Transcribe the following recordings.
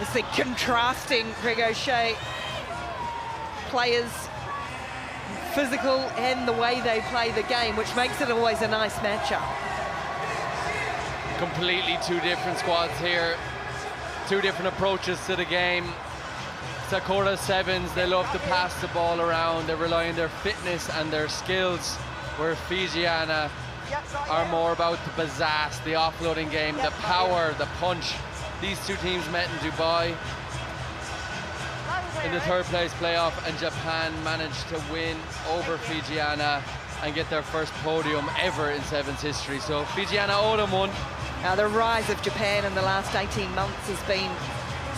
It's the contrasting Ricochet players, physical and the way they play the game, which makes it always a nice matchup. Completely two different squads here, two different approaches to the game. Sakura Sevens, they love to pass the ball around, they rely on their fitness and their skills, where Fijiana are more about the pizzazz, the offloading game, the power, the punch. These two teams met in Dubai in the third place playoff, and Japan managed to win over Fijiana and get their first podium ever in Sevens history. So Fijiana owed them one. Now the rise of Japan in the last 18 months has been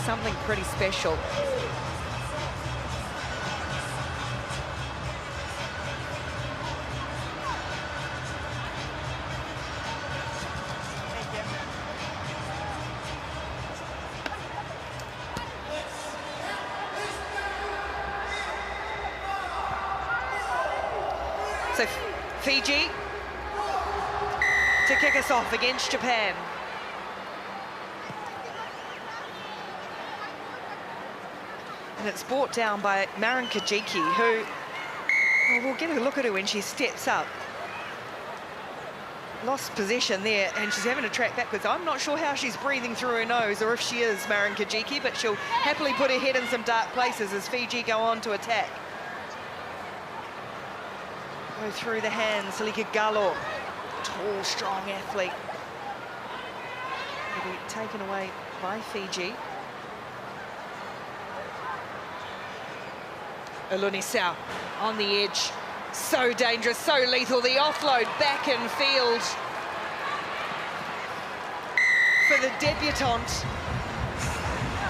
something pretty special. So Fiji to kick us off against Japan. And it's brought down by Marin Kajiki, who, well, we'll get a look at her when she steps up. Lost possession there, and she's having to track backwards. I'm not sure how she's breathing through her nose, or if she is Marin Kajiki, but she'll happily put her head in some dark places as Fiji go on to attack. Go through the hands, Salika Gallo, tall, strong athlete. Will be taken away by Fiji. Alunisau on the edge, so dangerous, so lethal. The offload back in field for the debutante,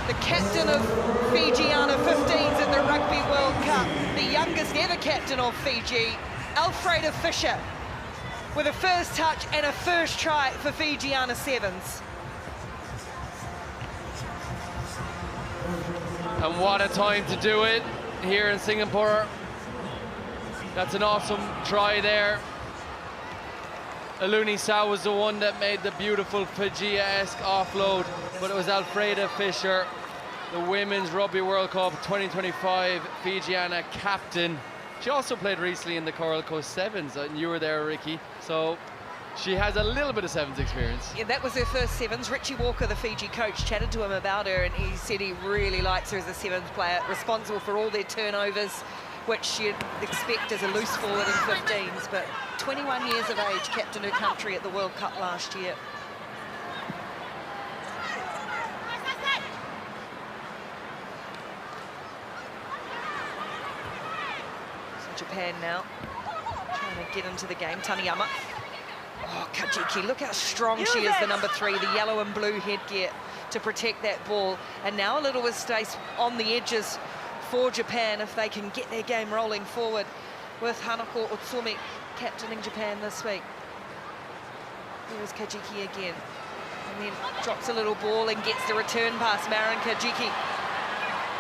the captain of Fijiana 15s in the Rugby World Cup, the youngest ever captain of Fiji, Alfreda Fisher, with a first touch and a first try for Fijiana Sevens. And what a time to do it here in Singapore. That's an awesome try there. Alunisau was the one that made the beautiful Fiji-esque offload, but it was Alfreda Fisher, the Women's Rugby World Cup 2025 Fijiana captain. She also played recently in the Coral Coast Sevens, and you were there, Ricky, so she has a little bit of Sevens experience. Yeah, that was her first Sevens. Richie Walker, the Fiji coach, chatted to him about her, and he said he really likes her as a Sevens player, responsible for all their turnovers, which you'd expect as a loose forward in 15s, but 21 years of age, captained her country at the World Cup last year. Japan now, trying to get into the game. Taniyama. Oh, Kajiki, look how strong she is, the number 3, the yellow and blue headgear to protect that ball. And now a little with space on the edges for Japan if they can get their game rolling forward with Hanako Utsumi captaining Japan this week. Here's Kajiki again. And then drops a little ball and gets the return pass. Marin Kajiki,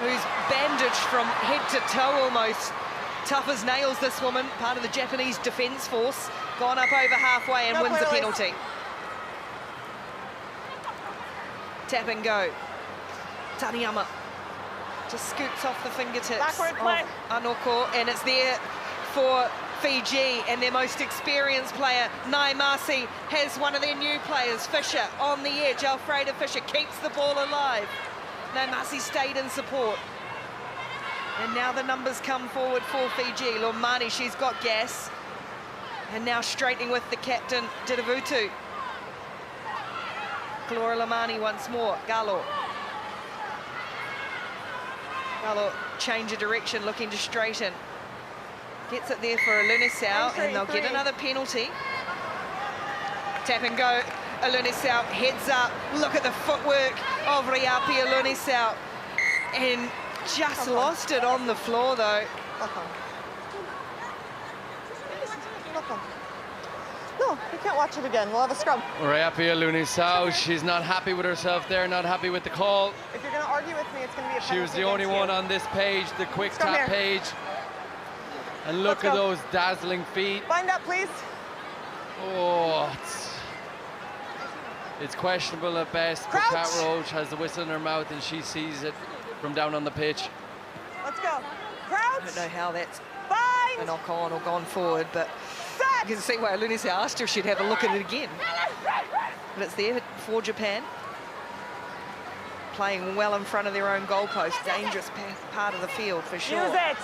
who's bandaged from head to toe almost. Tough as nails, this woman, part of the Japanese defence force, gone up over halfway and wins the penalty. Tap and go. Taniyama just scoots off the fingertips of Anoko, and it's there for Fiji, and their most experienced player, Naimasi, has one of their new players, Fisher, on the edge. Alfreda Fisher keeps the ball alive. Naimasi stayed in support. And now the numbers come forward for Fiji. Lomani, she's got gas. And now straightening with the captain, Didavutu. Kalora Lomani once more, Gallo. Gallo, change of direction, looking to straighten. Gets it there for Alunisau, and they'll get another penalty. Tap and go, Alunisau heads up. Look at the footwork of Riapi Alunisau. And just lost it on the floor, though. No, you can't watch it again. We'll have a scrum. Riapi Alunisau, she's not happy with herself there, not happy with the call. If you're going to argue with me, it's going to be a penalty. She was the only one on this page, the quick tap page. And look at those dazzling feet. Bind up, please. Oh, It's questionable at best, but Kat Roach has the whistle in her mouth and she sees it from down on the pitch. Let's go. Crouch. I don't know how that's Bind. a knock on or gone forward, but you can see why Lunisa asked her if she'd have a look at it again. But it's there for Japan. Playing well in front of their own goalpost. Dangerous part of the field for sure. Use it.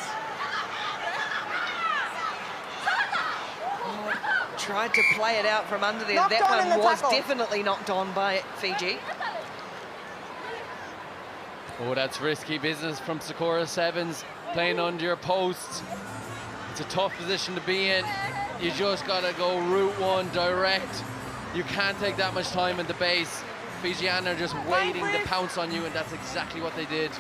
Tried to play it out from under there. Knocked That on in one the was tackle. definitely knocked on by Fiji. Oh, that's risky business from Sakura Svns, playing under your posts. It's a tough position to be in. You just gotta go route one direct. You can't take that much time in the base. Fijian are just waiting to pounce on you, and that's exactly what they did.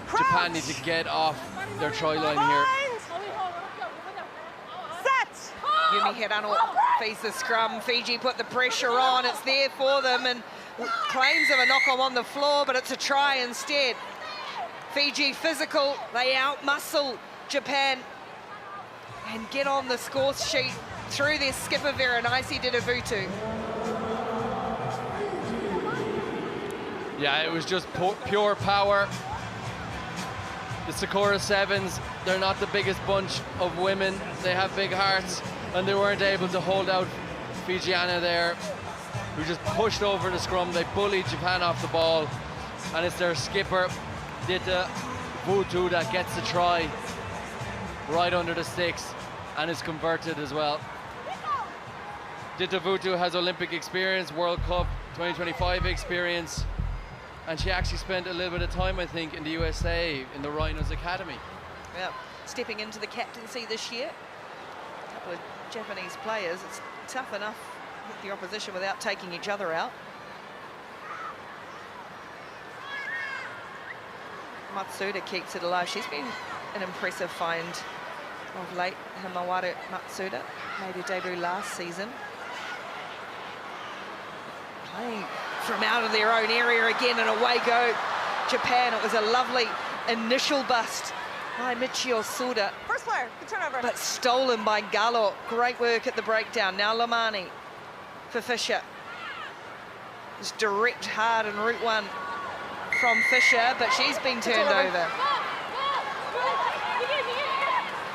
Crouch. Japan need to get off their try line here. Set. Yumi Hirano faced the scrum. Fiji put the pressure on. It's there for them, and claims of a knock-on the floor, but it's a try instead. Fiji physical. They out-muscle Japan and get on the score sheet through their skipper Veranaisi Didavutu. Yeah, it was just pure power. The Sakura Svns, they're not the biggest bunch of women. They have big hearts, and they weren't able to hold out Fijiana there, who just pushed over the scrum. They bullied Japan off the ball, and it's their skipper, Didavutu, that gets the try right under the sticks, and is converted as well. Didavutu has Olympic experience, World Cup 2025 experience, and she actually spent a little bit of time, I think, in the USA, in the Rhinos Academy. Yeah, stepping into the captaincy this year. A couple of Japanese players. It's tough enough with the opposition without taking each other out. Matsuda keeps it alive. She's been an impressive find of late. Hamawaru Matsuda made her debut last season. Playing from out of their own area again, and away go Japan. It was a lovely initial bust by Michio Suda, First player. Good turnover. but stolen by Gallo. Great work at the breakdown. Now Lamani for Fisher. It's direct hard in route one from Fisher, but she's been turned over.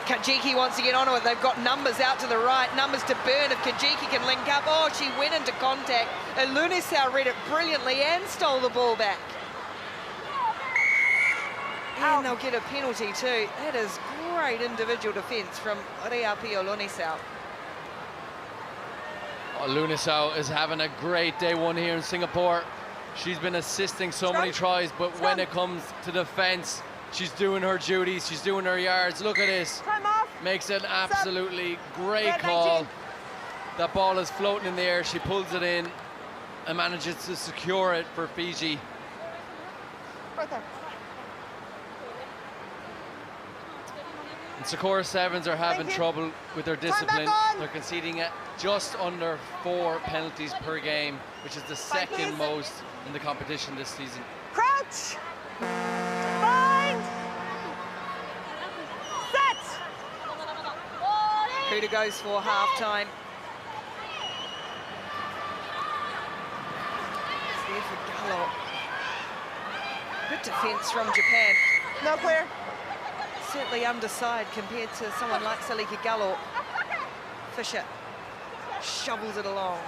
Kajiki wants to get onto it. They've got numbers out to the right, numbers to burn if Kajiki can link up. Oh, she went into contact, and Lunisau read it brilliantly and stole the ball back. And they'll get a penalty too. That is great individual defence from Reapio Lunisau. Oh, Lunisau is having a great day one here in Singapore. She's been assisting so many tries, but when it comes to defence, she's doing her duties, she's doing her yards. Look at this. Time off. Makes an absolutely great call. That ball is floating in the air. She pulls it in and manages to secure it for Fiji. Right there. And Sakura Svns are having trouble with their discipline. on. They're conceding at just under 4 penalties per game, which is the second most in the competition this season. Crouch. Bind. Set. Kuda goes for half-time. It's there for Gallo. Good defence from Japan. No clear. Certainly underside compared to someone like Salika Gallo. Fisher shovels it along.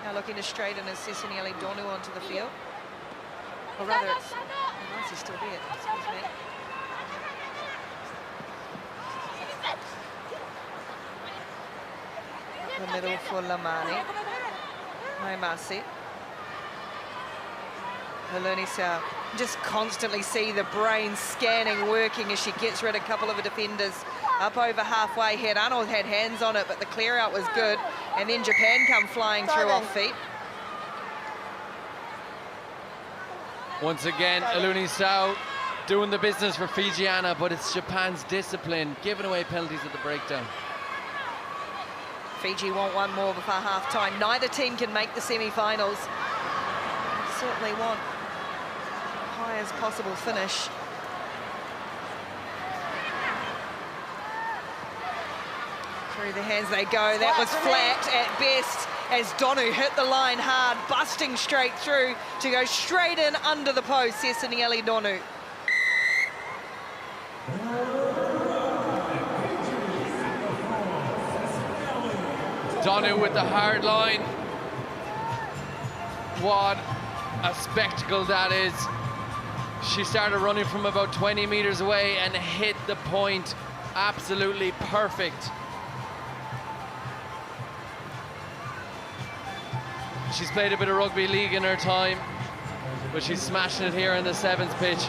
Now looking to straighten as Sesaniele Donu onto the field. Or rather, it's he's still there, excuse me. Up the middle for Lamani. Maimasi. Lunisau. Just constantly see the brain scanning, working as she gets rid of a couple of the defenders. Up over halfway, Hirano had hands on it, but the clear out was good. And then Japan come flying through off feet. Once again, Lunisau doing the business for Fijiana, but it's Japan's discipline, giving away penalties at the breakdown. Fiji want one more before half-time. Neither team can make the semi-finals. Certainly want highest possible finish. Through the hands they go. That was flat at best. as Donu hit the line hard, busting straight through to go straight in under the post, Sesaniele Donu. Donu with the hard line. What a spectacle that is. She started running from about 20 meters away and hit the point absolutely perfect. She's played a bit of rugby league in her time, but she's smashing it here in the sevens pitch.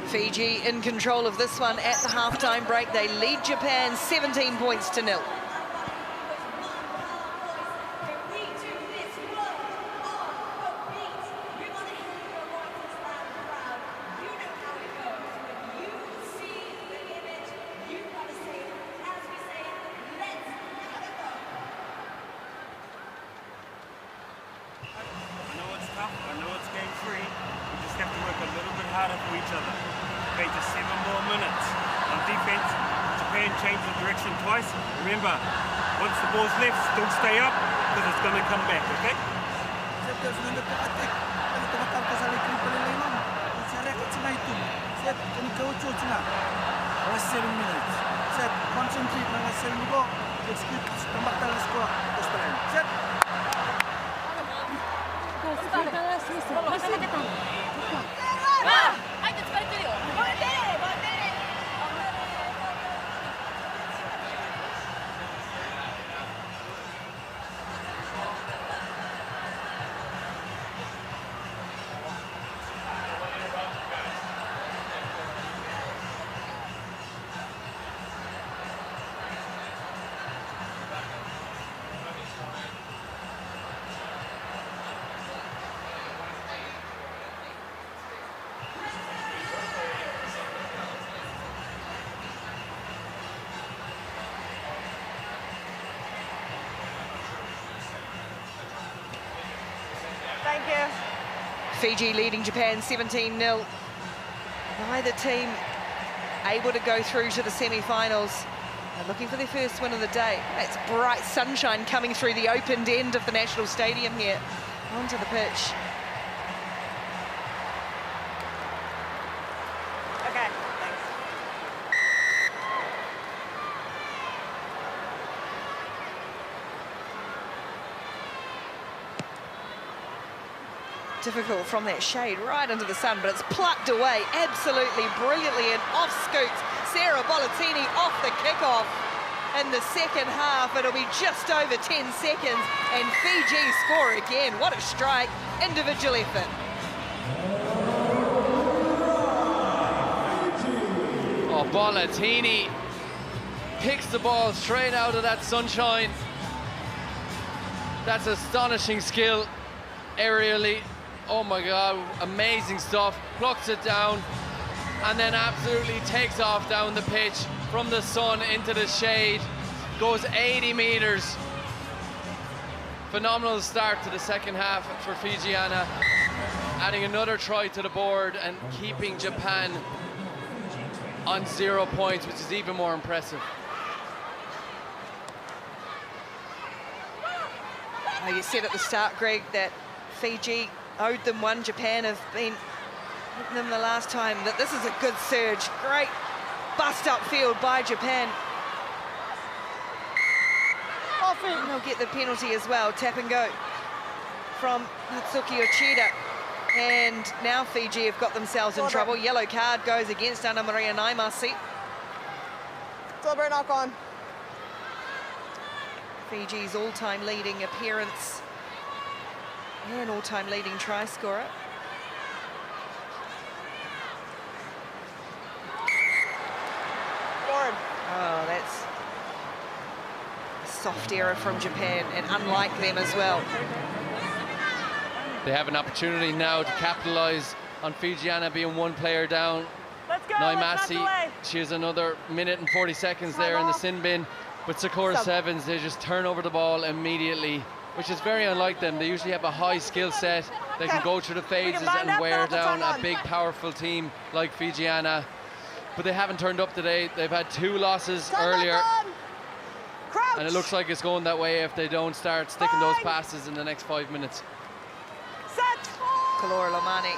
Fiji in control of this one at the halftime break. They lead Japan 17 points to 0. I know it's game 3. We just have to work a little bit harder for each other. Okay, just 7 more minutes. On defense, Japan changed the direction twice. Remember, once the ball's left, still stay up, because it's going to come back, okay? Last 7 minutes. Set. Concentrate na last 7 go. Let's keep tambak dalam squad. Set. Thank you. Fiji leading Japan 17-0. Neither team able to go through to the semi-finals. They're looking for their first win of the day. That's bright sunshine coming through the opened end of the National Stadium here onto the pitch. Okay, thanks. Difficult from that shade right into the sun, but it's plucked away absolutely brilliantly, and off scoots Sarah Bollatini off the kickoff. In the second half, it'll be just over 10 seconds, and Fiji score again. What a strike, individual effort. Oh, Bollatini picks the ball straight out of that sunshine. That's astonishing skill aerially. Oh my God, amazing stuff. Plucks it down and then absolutely takes off down the pitch from the sun into the shade. Goes 80 meters. Phenomenal start to the second half for Fijiana. Adding another try to the board and keeping Japan on 0 points, which is even more impressive. You said at the start, Greg, that Fiji owed them one. Japan have been hitting them the last time. That this is a good surge. Great bust upfield by Japan. And they'll get the penalty as well. Tap and go from Natsuki Uchida. And now Fiji have got themselves in trouble. Yellow card goes against Anna Maria Naimasi. Deliberate knock on. Fiji's all-time leading appearance and all-time leading try scorer. Forward. Oh, that's a soft error from Japan, and unlike them as well. They have an opportunity now to capitalise on Fijiana being one player down. Let's go. Naimasi, she has another minute and 40 seconds there in the sin bin. But Sakura Sevens, they just turn over the ball immediately, which is very unlike them. They usually have a high skill set. They can go through the phases and wear down a big, powerful team like Fijiana. But they haven't turned up today. They've had 2 losses earlier. And it looks like it's going that way if they don't start sticking those passes in the next 5 minutes. Set. Kalora Lomani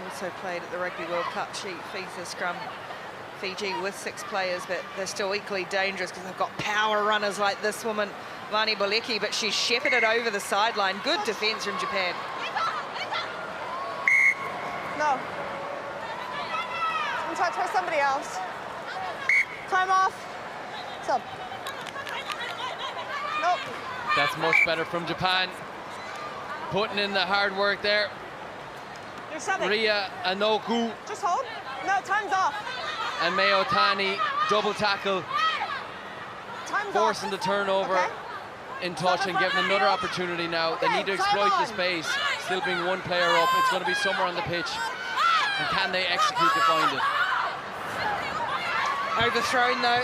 also played at the Rugby World Cup. She feeds the scrum. Fiji with 6 players, but they're still equally dangerous because they've got power runners like this woman, Vani Bolecki, but she's shepherded over the sideline. Good defence from Japan. No. I'm trying to try somebody else. Time off. Sub. Nope. That's much better from Japan. Putting in the hard work there. You're subbing. Ria Anoku Just hold. No, time's off. and Mayo Tani double tackle, Time's forcing off. the turnover Okay. in touch and giving another opportunity now. They need to exploit the space, still being one player up. It's going to be somewhere on the pitch. And can they execute to find it? Overthrown though,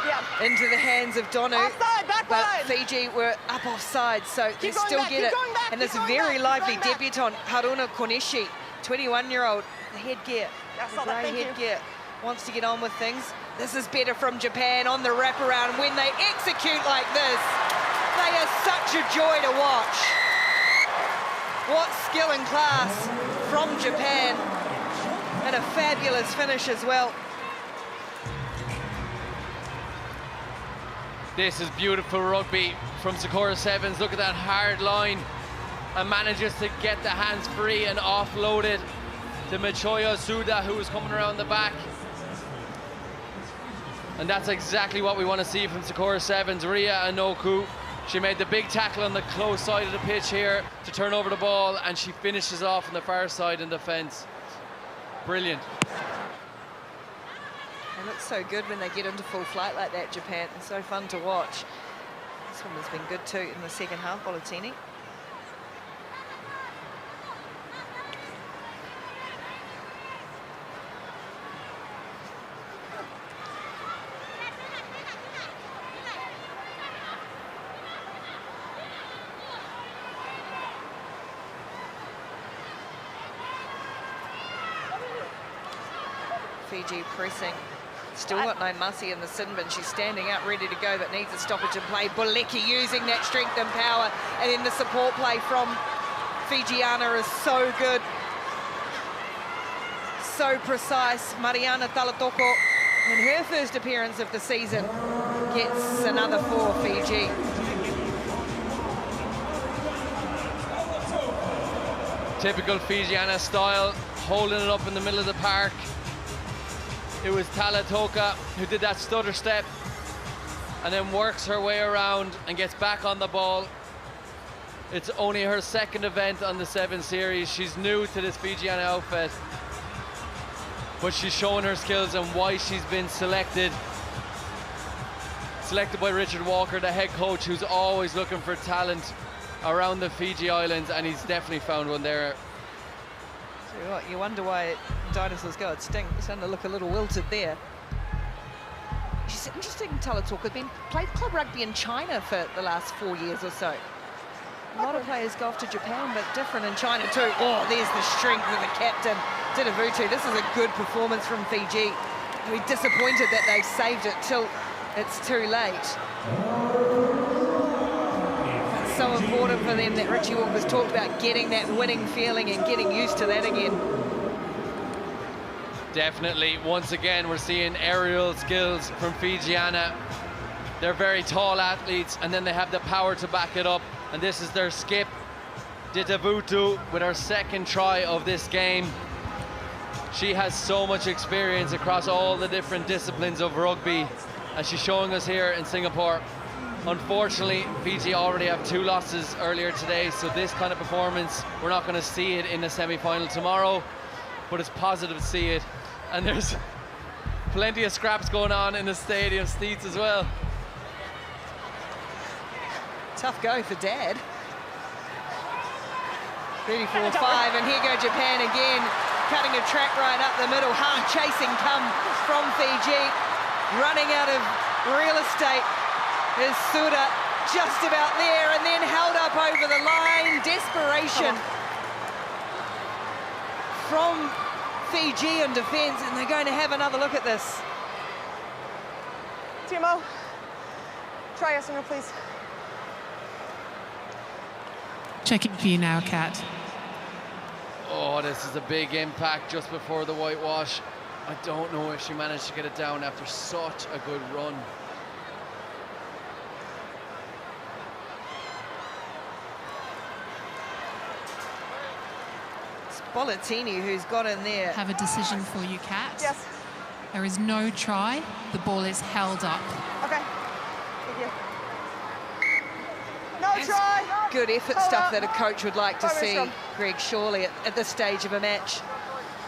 Yeah. into the hands of Donu. Offside, But backline. Fiji were up offside, so they going still back, get keep it. going back, And keep this going very back, keep lively going back. debutant, Haruna Konishi, 21-year-old, the headgear, Yeah, the saw that, grey thank you. headgear, wants to get on with things. This is better from Japan on the wraparound. When they execute like this, they are such a joy to watch. What skill and class from Japan, and a fabulous finish as well. This is beautiful rugby from Sakura Sevens. Look at that hard line, and manages to get the hands free and offload it to Michoyo Suda, who was coming around the back. And that's exactly what we want to see from Sakura Sevens. Ria Anoku, she made the big tackle on the close side of the pitch here to turn over the ball, and she finishes off on the far side in defence. Brilliant. They look so good when they get into full flight like that, Japan. It's so fun to watch. This one has been good too in the second half, Bolatini. Fiji pressing. Still got no Mussy in the sin bin. She's standing out ready to go, but needs a stoppage in play. Bolecki using that strength and power, and then the support play from Fijiana is so good. So precise. Mariana Talatoko, in her first appearance of the season, gets another 4 Fiji. Typical Fijiana style, holding it up in the middle of the park. It was Talatoka who did that stutter step and then works her way around and gets back on the ball. It's only her second event on the 7 series. She's new to this Fijiana outfit, but she's showing her skills and why she's been selected by Richard Walker, the head coach, who's always looking for talent around the Fiji Islands, and he's definitely found one there. So what, you wonder why dinosaurs go extinct. It's starting to look a little wilted there. She's interesting, Talatoka, played club rugby in China for the last 4 years or so. A lot of players go off to Japan, but different in China too. Oh, there's the strength of the captain, Didavutu. This is a good performance from Fiji. We're disappointed that they've saved it till it's too late. It's so important for them that Richie Walker's talked about getting that winning feeling and getting used to that again. Definitely, once again, we're seeing aerial skills from Fijiana. They're very tall athletes, and then they have the power to back it up. And this is their skip, Didavutu, with her second try of this game. She has so much experience across all the different disciplines of rugby, and she's showing us here in Singapore. Unfortunately, Fiji already have 2 losses earlier today, so this kind of performance, we're not going to see it in the semi-final tomorrow, but it's positive to see it. And there's plenty of scraps going on in the stadium seats as well. Tough go for Dad. 34-5, and here go Japan again, cutting a track right up the middle. Hard chasing come from Fiji. Running out of real estate is Suda, just about there, and then held up over the line. Desperation from Fijian defence, and they're going to have another look at this. Timo. Try Yasuna, please. Checking for you now, Kat. Oh, this is a big impact just before the whitewash. I don't know if she managed to get it down after such a good run. It's Bollettini who's got in there. Have a decision for you, Kat. Yes. There is no try. The ball is held up. Okay. Thank you. No try. Good effort Hold stuff up. that a coach would like to 5 minutes see, from. Greg, surely at this stage of a match.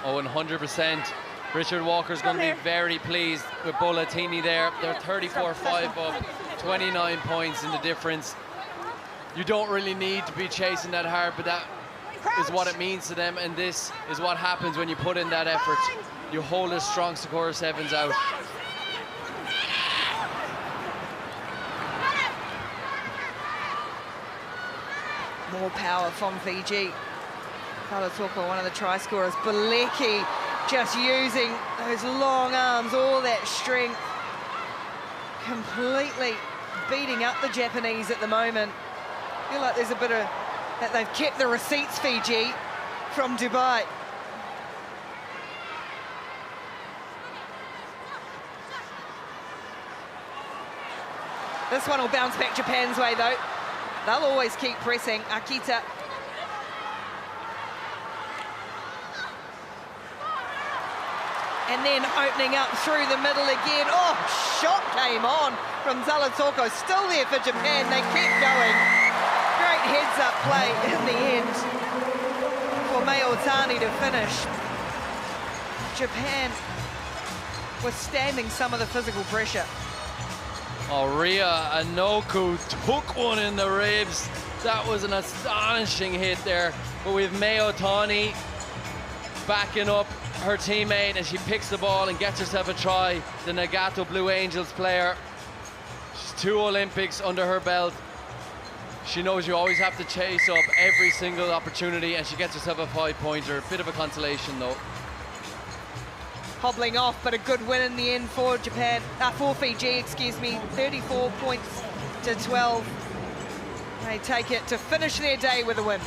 Oh, 100%. Richard Walker's going to be very pleased with Bollettini there. They're 34-5 up, 29 points in the difference. You don't really need to be chasing that hard, but that is what it means to them, and this is what happens when you put in that effort. You hold a strong Sakura Sevens out. More power from Fiji. Kalatoko, one of the try scorers. Balecki just using those long arms, all that strength. Completely beating up the Japanese at the moment. I feel like there's a bit of that they've kept the receipts, Fiji, from Dubai. This one will bounce back Japan's way, though. They'll always keep pressing. Akita. And then opening up through the middle again. Oh, shot came on from Zalatoko. Still there for Japan. They keep going. Great heads-up play in the end for Mei Otani to finish. Japan withstanding some of the physical pressure. Oh, Ria Anoku took one in the ribs. That was an astonishing hit there. But with Mei Otani backing up her teammate, and she picks the ball and gets herself a try, the Nagato Blue Angels player. She's 2 Olympics under her belt. She knows you always have to chase up every single opportunity, and she gets herself a 5-pointer. Bit of a consolation though. Hobbling off, but a good win in the end for Japan, for Fiji, excuse me, 34 points to 12. They take it to finish their day with a win.